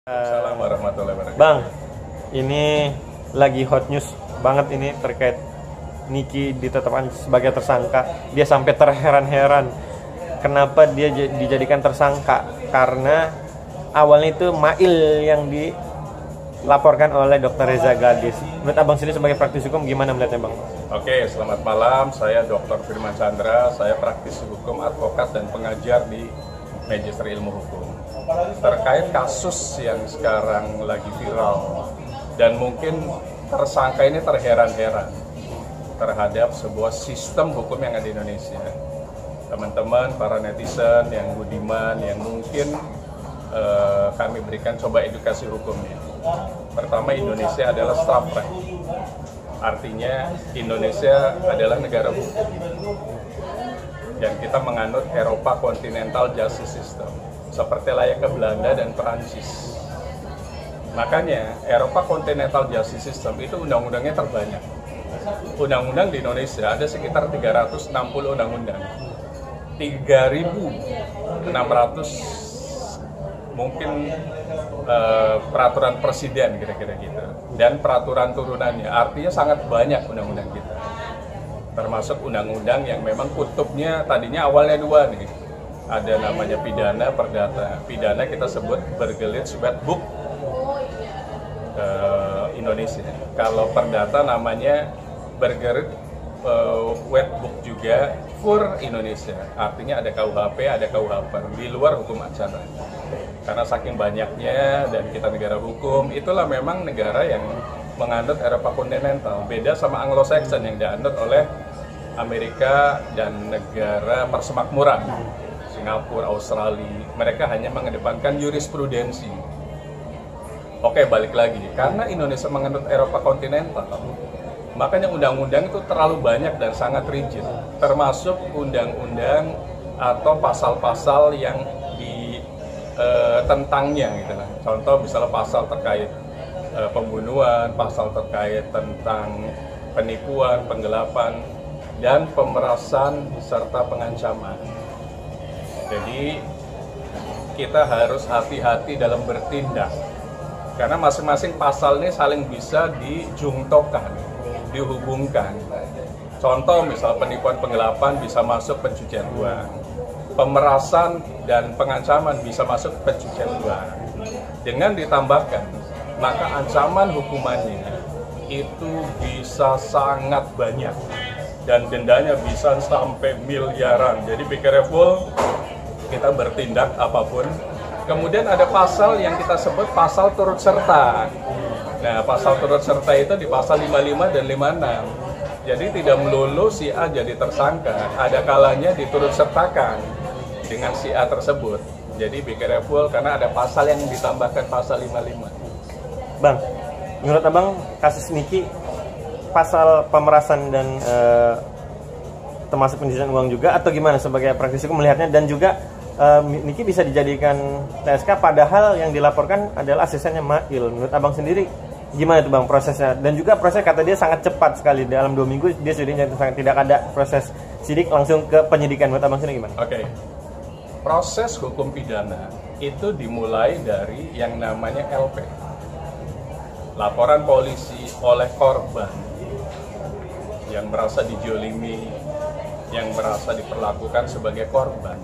Assalamualaikum warahmatullahi wabarakatuh. Bang, ini lagi hot news banget ini terkait Niki ditetapkan sebagai tersangka. Dia sampai terheran-heran kenapa dia dijadikan tersangka, karena awalnya itu Mail yang dilaporkan oleh Dr. Reza Gadis. Menurut Abang sendiri sebagai praktisi hukum gimana melihatnya, Bang? Oke, selamat malam. Saya Dr. Firman Chandra. Saya praktisi hukum, advokat, dan pengajar di Magister Ilmu Hukum. Terkait kasus yang sekarang lagi viral dan mungkin tersangka ini terheran-heran terhadap sebuah sistem hukum yang ada di Indonesia. Teman-teman, para netizen yang budiman, yang mungkin kami berikan coba edukasi hukumnya. Pertama, Indonesia adalah staff right. Artinya Indonesia adalah negara hukum. Dan kita menganut Eropa Continental Justice System, seperti layaknya Belanda dan Perancis. Makanya Eropa Continental Justice System itu undang-undangnya terbanyak. Undang-undang di Indonesia ada sekitar 360 undang-undang. 3.600 mungkin peraturan presiden kira-kira gitu. Dan peraturan turunannya, artinya sangat banyak undang-undang kita. Termasuk undang-undang yang memang kutubnya tadinya awalnya dua nih. Ada namanya pidana, perdata. Pidana kita sebut Bergelet Wet Book Indonesia. Kalau perdata namanya Bergelet Wet Book juga for Indonesia. Artinya ada KUHP, ada KUHP di luar hukum acara. Karena saking banyaknya dan kita negara hukum, itulah memang negara yang menganut Eropa kontinental. Beda sama Anglo-Saxon yang dianut oleh Amerika dan negara persemakmuran. Singapura, Australia, mereka hanya mengedepankan jurisprudensi. Oke, balik lagi. Karena Indonesia menganut Eropa kontinental, makanya undang-undang itu terlalu banyak dan sangat rigid. Termasuk undang-undang atau pasal-pasal yang tentangnya gitu lah. Contoh misalnya pasal terkait pembunuhan, pasal terkait tentang penipuan, penggelapan, dan pemerasan serta pengancaman. Jadi kita harus hati-hati dalam bertindak karena masing-masing pasal ini saling bisa dijungtokan, dihubungkan. Contoh misal penipuan, penggelapan bisa masuk pencucian uang, pemerasan dan pengancaman bisa masuk pencucian uang. Dengan ditambahkan, maka ancaman hukumannya itu bisa sangat banyak dan dendanya bisa sampai miliaran. Jadi be careful kita bertindak apapun. Kemudian ada pasal yang kita sebut pasal turut serta. Nah, pasal turut serta itu di pasal 55 dan 56. Jadi tidak melulu si A jadi tersangka, ada kalanya diturut sertakan dengan si A tersebut. Jadi be careful karena ada pasal yang ditambahkan pasal 55. Bang, menurut Abang kasus Niki pasal pemerasan dan termasuk pencucian uang juga atau gimana sebagai praktisi hukum melihatnya, dan juga Niki bisa dijadikan TSK padahal yang dilaporkan adalah asistennya Mail. Menurut Abang sendiri gimana tuh Bang prosesnya? Dan juga proses kata dia sangat cepat sekali, dalam 2 minggu dia sudah sangat tidak ada proses sidik langsung ke penyidikan. Menurut Abang sendiri gimana? Oke. Proses hukum pidana itu dimulai dari yang namanya LP. Laporan polisi oleh korban yang merasa dijolimi, yang merasa diperlakukan sebagai korban.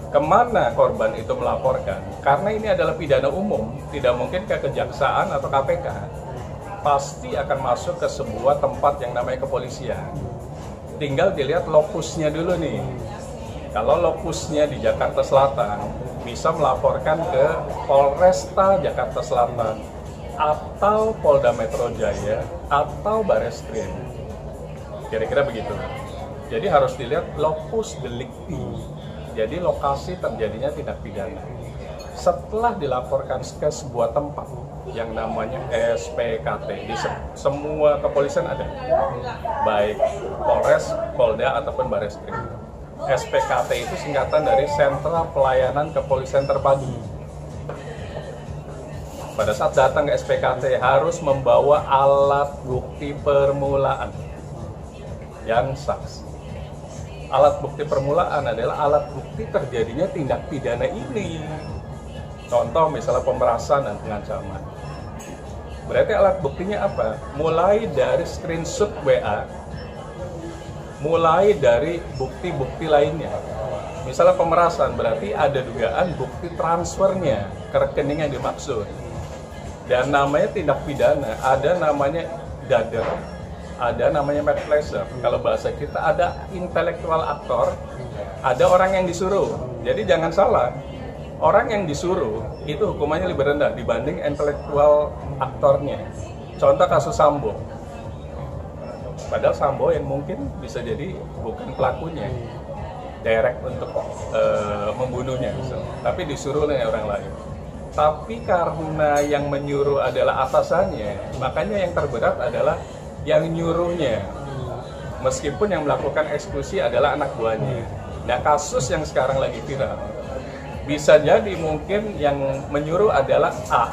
Kemana korban itu melaporkan? Karena ini adalah pidana umum, tidak mungkin ke kejaksaan atau KPK. Pasti akan masuk ke sebuah tempat yang namanya kepolisian. Tinggal dilihat lokusnya dulu nih. Kalau lokusnya di Jakarta Selatan, bisa melaporkan ke Polresta Jakarta Selatan, atau Polda Metro Jaya, atau Bareskrim. Kira-kira begitu. Jadi harus dilihat lokus delikti. Jadi lokasi terjadinya tindak pidana. Setelah dilaporkan ke sebuah tempat yang namanya SPKT, di semua kepolisian ada, baik Polres, Polda, ataupun Bareskrim. SPKT itu singkatan dari Sentra Pelayanan Kepolisian Terpadu. Pada saat datang ke SPKT harus membawa alat bukti permulaan yang sah. Alat bukti permulaan adalah alat bukti terjadinya tindak pidana ini. Contoh misalnya pemerasan dan pengancaman. Berarti alat buktinya apa? Mulai dari screenshot WA, mulai dari bukti-bukti lainnya. Misalnya pemerasan, berarti ada dugaan bukti transfernya ke rekening yang dimaksud. Dan namanya tindak pidana, ada namanya dader, ada namanya mad pleasure. Kalau bahasa kita ada intelektual aktor, ada orang yang disuruh. Jadi jangan salah, orang yang disuruh itu hukumannya lebih rendah dibanding intelektual aktornya. Contoh kasus Sambo. Padahal Sambo yang mungkin bisa jadi bukan pelakunya, direct untuk membunuhnya, tapi disuruh oleh orang lain. Tapi karena yang menyuruh adalah atasannya, makanya yang terberat adalah yang nyuruhnya. Meskipun yang melakukan eksekusi adalah anak buahnya. Nah, kasus yang sekarang lagi viral, bisa jadi mungkin yang menyuruh adalah A,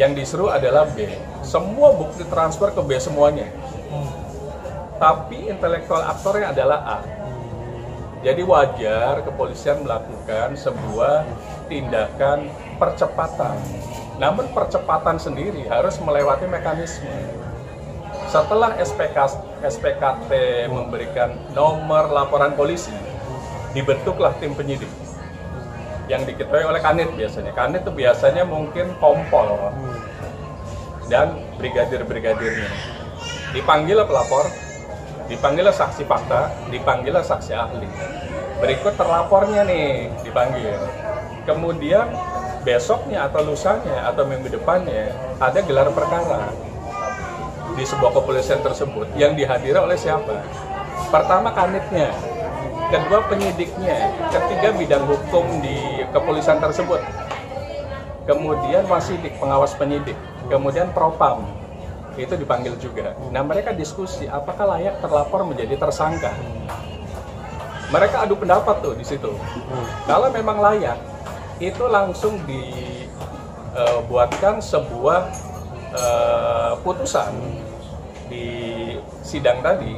yang disuruh adalah B. Semua bukti transfer ke B semuanya. Tapi intelektual aktornya adalah A. Jadi wajar kepolisian melakukan sebuah tindakan percepatan. Namun percepatan sendiri harus melewati mekanisme. Setelah SPKT memberikan nomor laporan polisi, dibentuklah tim penyidik yang diketuai oleh Kanit biasanya. Kanit itu biasanya mungkin kompol dan brigadir-brigadirnya. Dipanggillah pelapor, dipanggillah saksi fakta, dipanggillah saksi ahli. Berikut terlapornya nih dipanggil. Kemudian besoknya atau lusanya atau minggu depannya ada gelar perkara di sebuah kepolisian tersebut yang dihadiri oleh siapa? Pertama Kanitnya, kedua penyidiknya, ketiga bidang hukum di kepolisian tersebut, kemudian wasidik, pengawas penyidik, kemudian propam itu dipanggil juga. Nah, mereka diskusi apakah layak terlapor menjadi tersangka. Mereka adu pendapat tuh di situ. Kalau memang layak, itu langsung dibuatkan sebuah putusan di sidang tadi,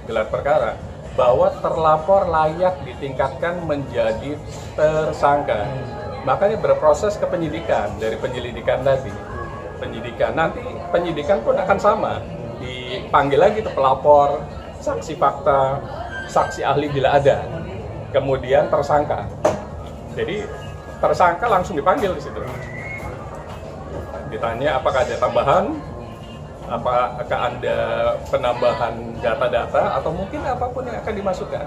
gelar perkara, bahwa terlapor layak ditingkatkan menjadi tersangka. Makanya berproses ke penyidikan, dari penyelidikan tadi. Penyidikan, nanti penyidikan pun akan sama. Dipanggil lagi ke pelapor, saksi fakta, saksi ahli bila ada. Kemudian tersangka. Jadi tersangka langsung dipanggil di situ. Ditanya apakah ada tambahan, apakah ada penambahan data-data, atau mungkin apapun yang akan dimasukkan.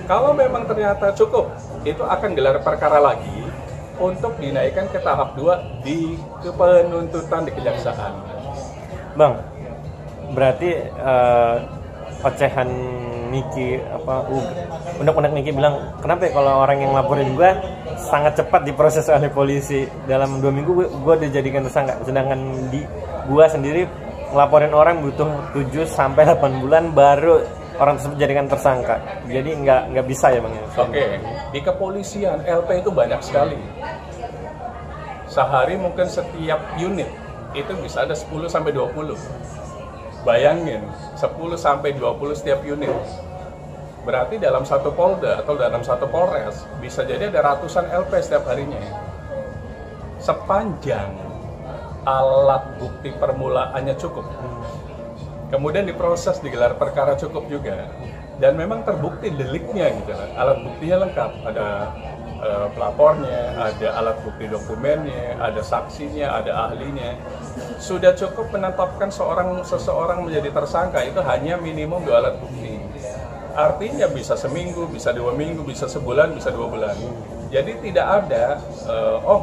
Kalau memang ternyata cukup, itu akan gelar perkara lagi untuk dinaikkan ke tahap 2 di penuntutan di kejaksaan. Bang, berarti ocehan Niki undang-undang Niki bilang kenapa ya kalau orang yang laporin gue sangat cepat diproses oleh polisi, dalam 2 minggu gue dijadikan tersangka, sedangkan di gue sendiri ngelaporin orang butuh 7-8 bulan baru orang tersebut dijadikan tersangka. Jadi nggak bisa ya Bang ya? Oke, di kepolisian LP itu banyak sekali. Sehari mungkin setiap unit itu bisa ada 10-20. Bayangin, 10-20 setiap unit. Berarti dalam satu polda atau dalam satu polres bisa jadi ada ratusan LP setiap harinya. Sepanjang alat bukti permulaannya cukup, kemudian diproses digelar perkara cukup juga, dan memang terbukti deliknya gitu, alat buktinya lengkap, ada pelapornya, ada alat bukti dokumennya, ada saksinya, ada ahlinya, sudah cukup menetapkan seseorang menjadi tersangka. Itu hanya minimum 2 alat bukti. Artinya bisa seminggu, bisa 2 minggu, bisa sebulan, bisa 2 bulan. Jadi tidak ada,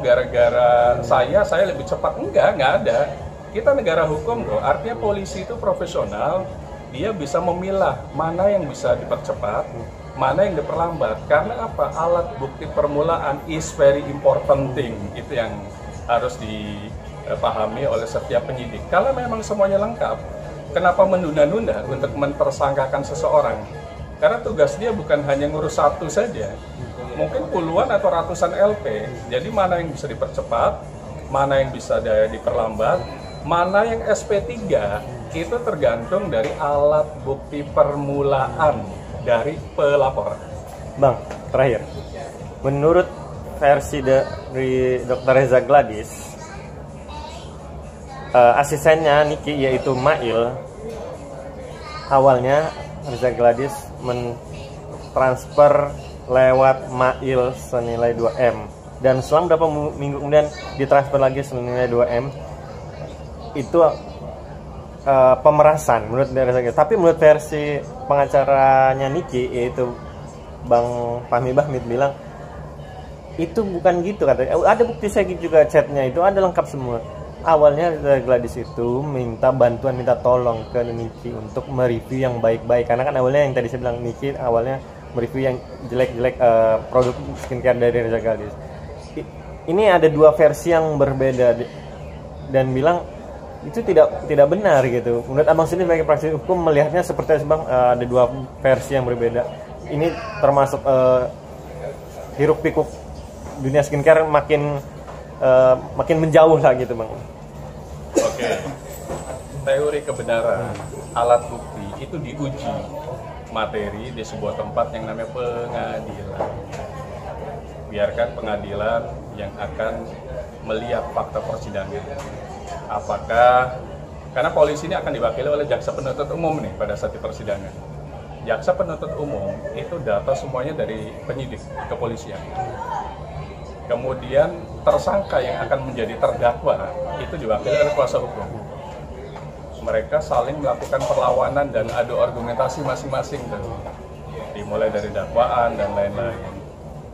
gara-gara saya lebih cepat. Enggak ada. Kita negara hukum kok, artinya polisi itu profesional, dia bisa memilah mana yang bisa dipercepat, mana yang diperlambat. Karena apa? Alat bukti permulaan is very important thing. Itu yang harus dipahami oleh setiap penyidik. Kalau memang semuanya lengkap, kenapa menunda-nunda untuk mentersangkakan seseorang? Karena tugas dia bukan hanya ngurus satu saja, mungkin puluhan atau ratusan LP. Jadi mana yang bisa dipercepat, mana yang bisa diperlambat, mana yang SP3, itu tergantung dari alat bukti permulaan dari pelapor. Bang, terakhir, menurut versi dari Dr. Reza Gladys, asistennya Niki yaitu Mail, awalnya Reza Gladys mentransfer lewat Mail senilai 2M, dan selang beberapa minggu kemudian ditransfer lagi senilai 2M. Itu pemerasan menurut Reza Gladys. Tapi menurut versi pengacaranya Niki yaitu Bang Fahmi Bahmid bilang itu bukan gitu, katanya. Ada bukti saya juga, chatnya itu ada lengkap semua. Awalnya Gladys itu minta bantuan, minta tolong ke Niki untuk mereview yang baik-baik, karena kan awalnya yang tadi saya bilang Niki awalnya mereview yang jelek-jelek produk skincare dari Reza Gladys. Ini ada dua versi yang berbeda dan bilang itu tidak benar gitu. Menurut abang sendiri sebagai praktisi hukum melihatnya seperti bang, ada dua versi yang berbeda. Ini termasuk hiruk pikuk dunia skincare makin menjauh lah gitu bang. Oke. Teori kebenaran alat bukti itu diuji materi di sebuah tempat yang namanya pengadilan. Biarkan pengadilan yang akan melihat fakta persidangan. Apakah, karena polisi ini akan diwakili oleh jaksa penuntut umum nih pada saat di persidangan. Jaksa penuntut umum itu data semuanya dari penyidik kepolisian. Kemudian tersangka yang akan menjadi terdakwa itu diwakili oleh kuasa hukum. Mereka saling melakukan perlawanan dan adu argumentasi masing-masing tuh. Dimulai dari dakwaan dan lain-lain.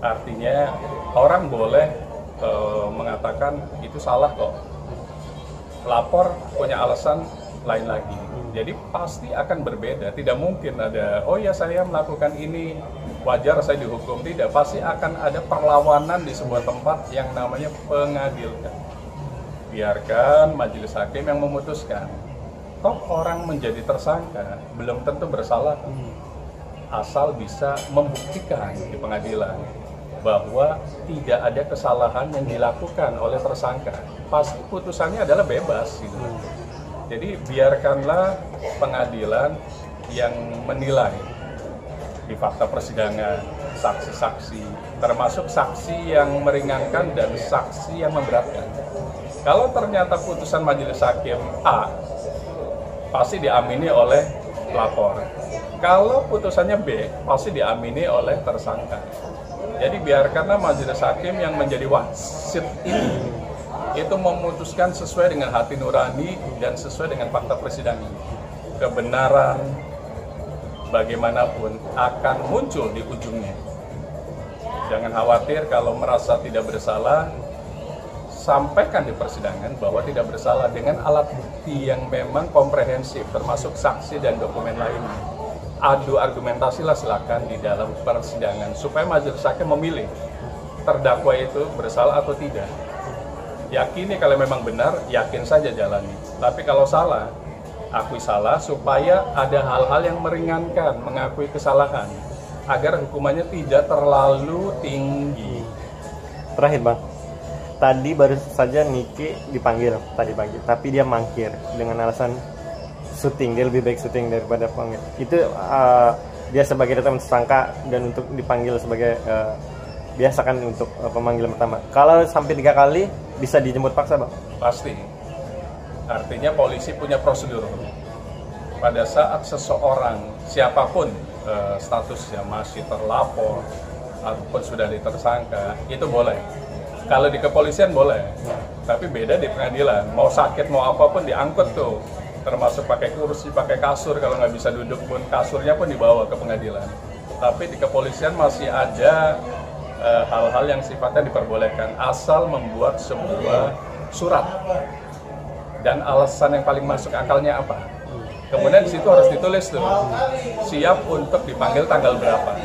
Artinya orang boleh mengatakan itu salah kok. Lapor punya alasan lain lagi. Jadi pasti akan berbeda. Tidak mungkin ada, oh ya saya melakukan ini wajar saya dihukum. Tidak, pasti akan ada perlawanan di sebuah tempat yang namanya pengadilan. Biarkan majelis hakim yang memutuskan. Toh orang menjadi tersangka belum tentu bersalah, asal bisa membuktikan di pengadilan bahwa tidak ada kesalahan yang dilakukan oleh tersangka, pasti putusannya adalah bebas gitu. Jadi biarkanlah pengadilan yang menilai di fakta persidangan, saksi-saksi, termasuk saksi yang meringankan dan saksi yang memberatkan. Kalau ternyata putusan majelis hakim A, pasti diamini oleh pelapor. Kalau putusannya B, pasti diamini oleh tersangka. Jadi biarkanlah majelis hakim yang menjadi wasit ini itu memutuskan sesuai dengan hati nurani dan sesuai dengan fakta persidangan. Kebenaran bagaimanapun akan muncul di ujungnya. Jangan khawatir kalau merasa tidak bersalah, sampaikan di persidangan bahwa tidak bersalah dengan alat bukti yang memang komprehensif, termasuk saksi dan dokumen lainnya. Adu argumentasilah silakan di dalam persidangan supaya majelis hakim memilih terdakwa itu bersalah atau tidak. Yakini kalau memang benar, yakin saja jalani. Tapi kalau salah, akui salah supaya ada hal-hal yang meringankan, mengakui kesalahan agar hukumannya tidak terlalu tinggi. Terakhir bang, tadi baru saja Niki dipanggil tadi pagi, tapi dia mangkir dengan alasan syuting, dia lebih baik syuting daripada panggil. Itu dia sebagai tersangka dan untuk dipanggil sebagai biasa kan untuk pemanggilan pertama. Kalau sampai 3 kali bisa dijemput paksa bang? Pasti. Artinya polisi punya prosedur. Pada saat seseorang, siapapun statusnya masih terlapor ataupun sudah ditersangka, itu boleh. Kalau di kepolisian boleh, tapi beda di pengadilan. Mau sakit mau apapun diangkut tuh. Termasuk pakai kursi, pakai kasur, kalau nggak bisa duduk pun kasurnya pun dibawa ke pengadilan. Tapi di kepolisian masih ada hal-hal yang sifatnya diperbolehkan, asal membuat sebuah surat dan alasan yang paling masuk akalnya apa. Kemudian di situ harus ditulis tuh, siap untuk dipanggil tanggal berapa.